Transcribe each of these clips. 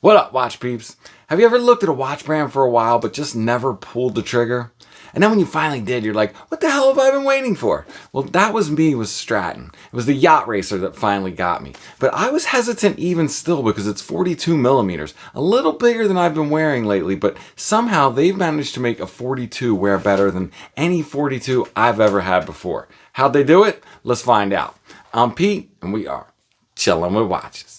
What up, watch peeps? Have you ever looked at a watch brand for a while but just never pulled the trigger? And then when you finally did, you're like, what the hell have I been waiting for? Well, that was me with Straton. It was the Yacht Racer that finally got me. But I was hesitant even still because it's 42 millimeters, a little bigger than I've been wearing lately, but somehow they've managed to make a 42 wear better than any 42 I've ever had before. How'd they do it? Let's find out. I'm Pete, and we are Chillin' with Watches.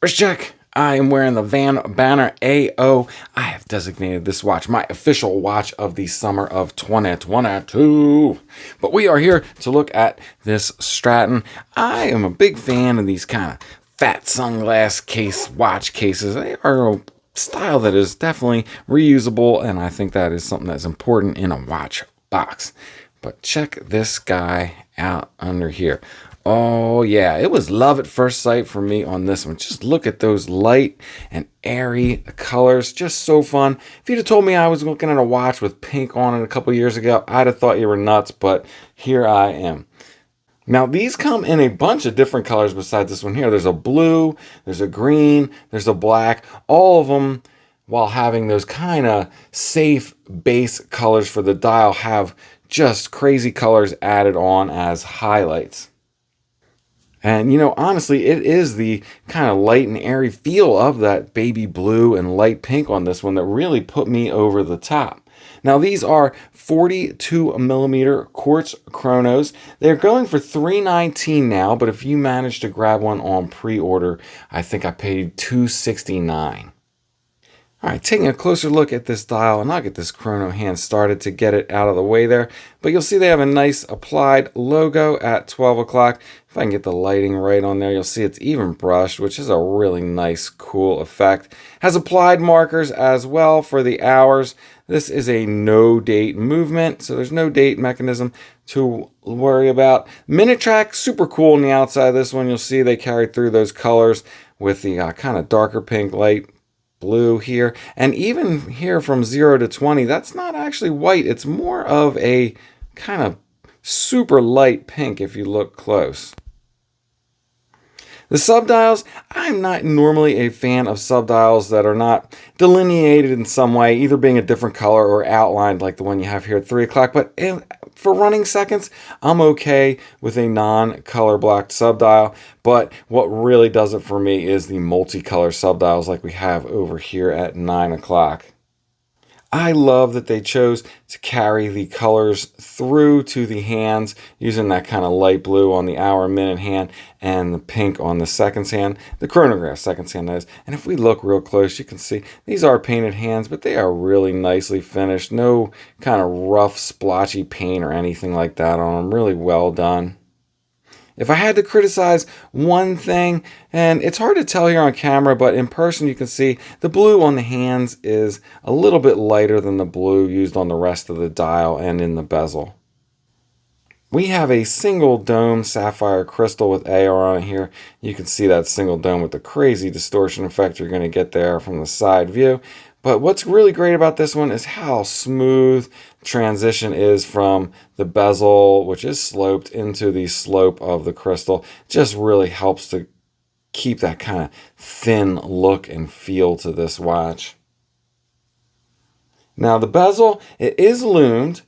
Wrist check. I am wearing the Van Banner AO. I have designated this watch my official watch of the summer of 2022. But we are here to look at this Stratton. I am a big fan of these kind of fat sunglass case watch cases. They are a style that is definitely reusable, and I think that is something that's important in a watch box. But check this guy out under here. Oh yeah, it was love at first sight for me on this one. Just look at those light and airy colors, just so fun. If you'd have told me I was looking at a watch with pink on it a couple years ago, I'd have thought you were nuts, but here I am. Now these come in a bunch of different colors besides this one here. There's a blue, there's a green, there's a black, all of them while having those kind of safe base colors for the dial have just crazy colors added on as highlights. And, you know, honestly, it is the kind of light and airy feel of that baby blue and light pink on this one that really put me over the top. Now, these are 42 millimeter quartz chronos. They're going for $319 now, but if you manage to grab one on pre-order, I think I paid $269. All right, taking a closer look at this dial, and I'll get this chrono hand started to get it out of the way there. But you'll see they have a nice applied logo at 12 o'clock. If I can get the lighting right on there, you'll see it's even brushed, which is a really nice, cool effect. Has applied markers as well for the hours. This is a no date movement, so there's no date mechanism to worry about. Minute track, super cool on the outside of this one. You'll see they carried through those colors with the kind of darker pink light blue here, and even here from 0 to 20, that's not actually white. It's more of a kind of super light pink if you look close. The subdials, I'm not normally a fan of subdials that are not delineated in some way, either being a different color or outlined like the one you have here at 3 o'clock. But for running seconds, I'm okay with a non-color blocked subdial. But what really does it for me is the multicolor subdials like we have over here at 9 o'clock. I love that they chose to carry the colors through to the hands using that kind of light blue on the hour minute hand and the pink on the seconds hand, the chronograph seconds hand that is. And if we look real close, you can see these are painted hands, but they are really nicely finished. No kind of rough splotchy paint or anything like that on them. Really well done. If I had to criticize one thing, and it's hard to tell here on camera, but in person you can see the blue on the hands is a little bit lighter than the blue used on the rest of the dial and in the bezel. We have a single dome sapphire crystal with AR on it here. You can see that single dome with the crazy distortion effect you're going to get there from the side view. But what's really great about this one is how smooth transition is from the bezel, which is sloped, into the slope of the crystal. Just really helps to keep that kind of thin look and feel to this watch. Now the bezel, it is lumed,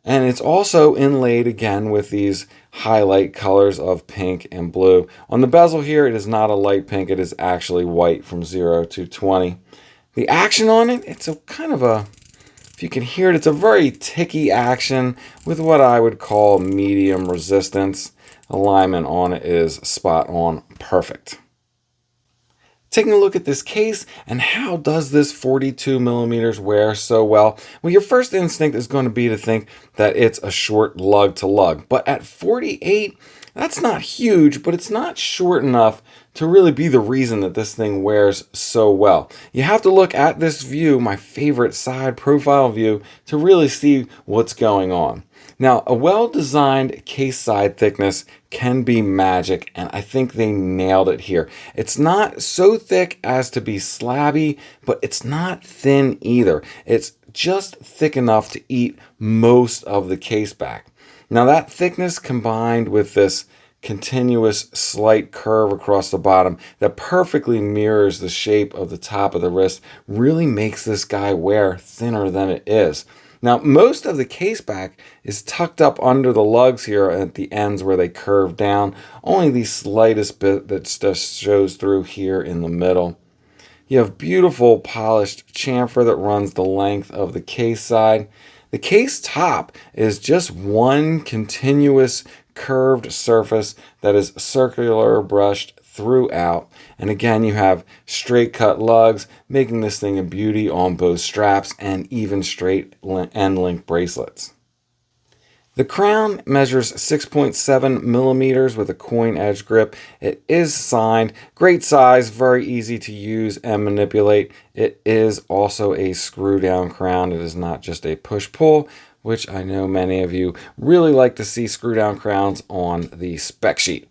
and it's also inlaid again with these highlight colors of pink and blue. On the bezel here, it is not a light pink, it is actually white from 0 to 20. The action on it, it's a kind of a, if you can hear it, it's a very ticky action with what I would call medium resistance. Alignment on it is spot on perfect. Taking a look at this case and how does this 42 millimeters wear so well? Well, your first instinct is going to be to think that it's a short lug to lug, but at 48, that's not huge, but it's not short enough to really be the reason that this thing wears so well. You have to look at this view, my favorite side profile view, to really see what's going on. Now, a well-designed case side thickness can be magic, and I think they nailed it here. It's not so thick as to be slabby, but it's not thin either. It's just thick enough to eat most of the case back. Now that thickness combined with this continuous slight curve across the bottom that perfectly mirrors the shape of the top of the wrist really makes this guy wear thinner than it is. Now, most of the case back is tucked up under the lugs here at the ends where they curve down. Only the slightest bit that just shows through here in the middle. You have beautiful polished chamfer that runs the length of the case side. The case top is just one continuous curved surface that is circular brushed throughout. And again, you have straight cut lugs, making this thing a beauty on both straps and even straight end link bracelets. The crown measures 6.7 millimeters with a coin edge grip. It is signed, great size, very easy to use and manipulate. It is also a screw down crown. It is not just a push pull, which I know many of you really like to see screw down crowns on the spec sheet.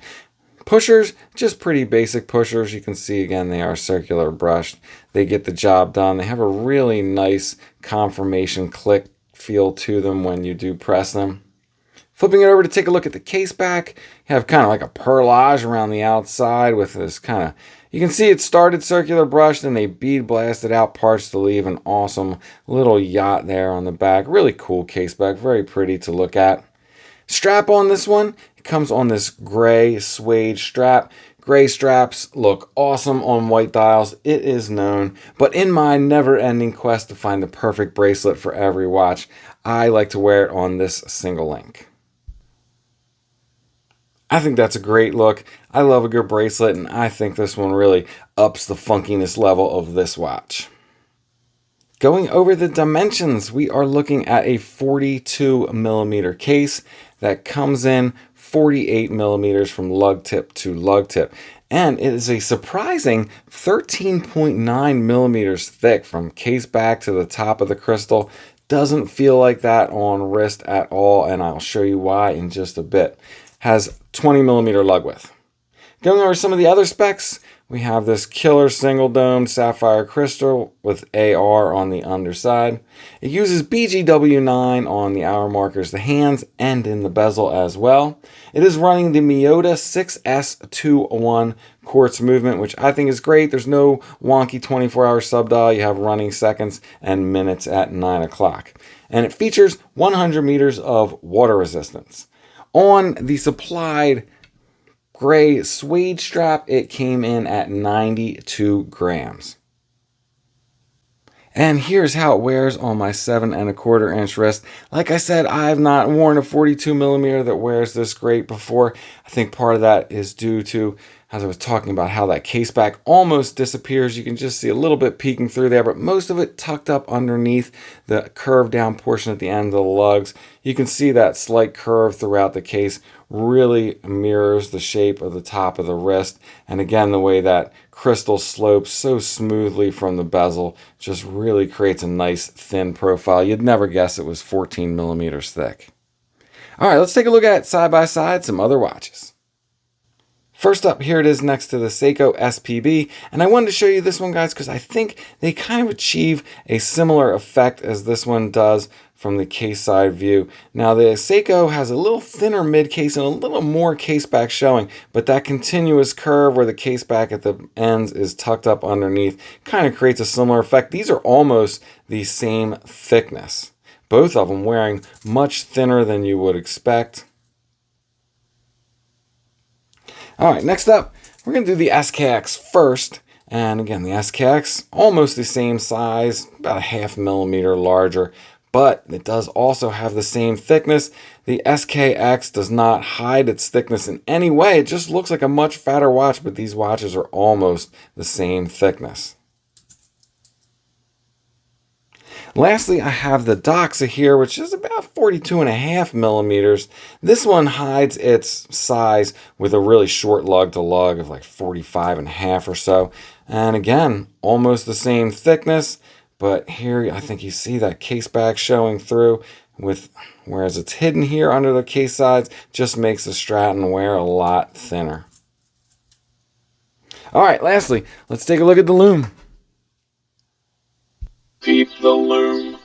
Pushers, just pretty basic pushers. You can see again, they are circular brushed. They get the job done. They have a really nice confirmation click feel to them when you do press them. Flipping it over to take a look at the case back, you have kind of like a perlage around the outside with this kind of, you can see it started circular brushed and they bead blasted out parts to leave an awesome little yacht there on the back. Really cool case back, very pretty to look at. Strap on this one, it comes on this gray suede strap. Gray straps look awesome on white dials, it is known, but in my never-ending quest to find the perfect bracelet for every watch, I like to wear it on this single link. I think that's a great look. I love a good bracelet, and I think this one really ups the funkiness level of this watch. Going over the dimensions, we are looking at a 42 millimeter case that comes in 48 millimeters from lug tip to lug tip. And it is a surprising 13.9 millimeters thick from case back to the top of the crystal. Doesn't feel like that on wrist at all, and I'll show you why in just a bit. Has 20 millimeter lug width. Going over some of the other specs, we have this killer single domed sapphire crystal with AR on the underside. It uses BGW9 on the hour markers, the hands, and in the bezel as well. It is running the Miyota 6S21 quartz movement, which I think is great. There's no wonky 24-hour subdial. You have running seconds and minutes at 9 o'clock. And it features 100 meters of water resistance. On the supplied gray suede strap, it came in at 92 grams. And here's how it wears on my 7¼ inch wrist. Like I said, I have not worn a 42 millimeter that wears this great before. I think part of that is due to, as I was talking about, how that case back almost disappears. You can just see a little bit peeking through there, but most of it tucked up underneath the curved down portion at the end of the lugs. You can see that slight curve throughout the case really mirrors the shape of the top of the wrist. And again, the way that crystal slopes so smoothly from the bezel just really creates a nice thin profile. You'd never guess it was 14 millimeters thick. All right, let's take a look at side by side some other watches. First up, here it is next to the Seiko SPB, and I wanted to show you this one, guys, because I think they kind of achieve a similar effect as this one does from the case side view. Now, the Seiko has a little thinner mid case and a little more case back showing, but that continuous curve where the case back at the ends is tucked up underneath kind of creates a similar effect. These are almost the same thickness. Both of them wearing much thinner than you would expect. All right, next up, we're going to do the SKX first. And again, the SKX, almost the same size, about a ½ millimeter larger, but it does also have the same thickness. The SKX does not hide its thickness in any way. It just looks like a much fatter watch, but these watches are almost the same thickness. Lastly, I have the Doxa here, which is about 42.5 millimeters. This one hides its size with a really short lug to lug of like 45.5 or so. And again, almost the same thickness, but here I think you see that case back showing through whereas it's hidden here under the case sides, just makes the Stratton wear a lot thinner. All right, lastly, let's take a look at the Lume. Keep the Lume.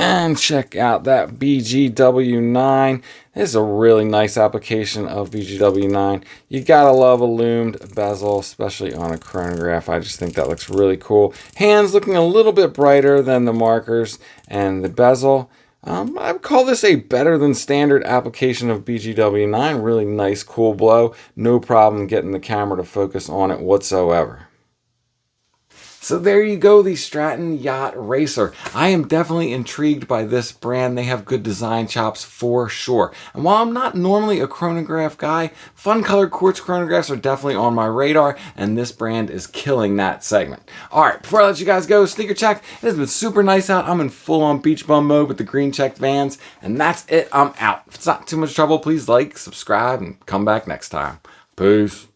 And check out that BGW9. This is a really nice application of BGW9. You gotta love a lumed bezel, especially on a chronograph. I just think that looks really cool. Hands looking a little bit brighter than the markers, and the bezel. I would call this a better than standard application of BGW9. Really nice, cool blow. No problem getting the camera to focus on it whatsoever. So there you go, the Straton Yacht Racer. I am definitely intrigued by this brand. They have good design chops for sure. And while I'm not normally a chronograph guy, fun colored quartz chronographs are definitely on my radar, and this brand is killing that segment. All right, before I let you guys go, sneaker check. It has been super nice out. I'm in full-on beach bum mode with the green checked Vans, and that's it. I'm out. If it's not too much trouble, please like, subscribe, and come back next time. Peace.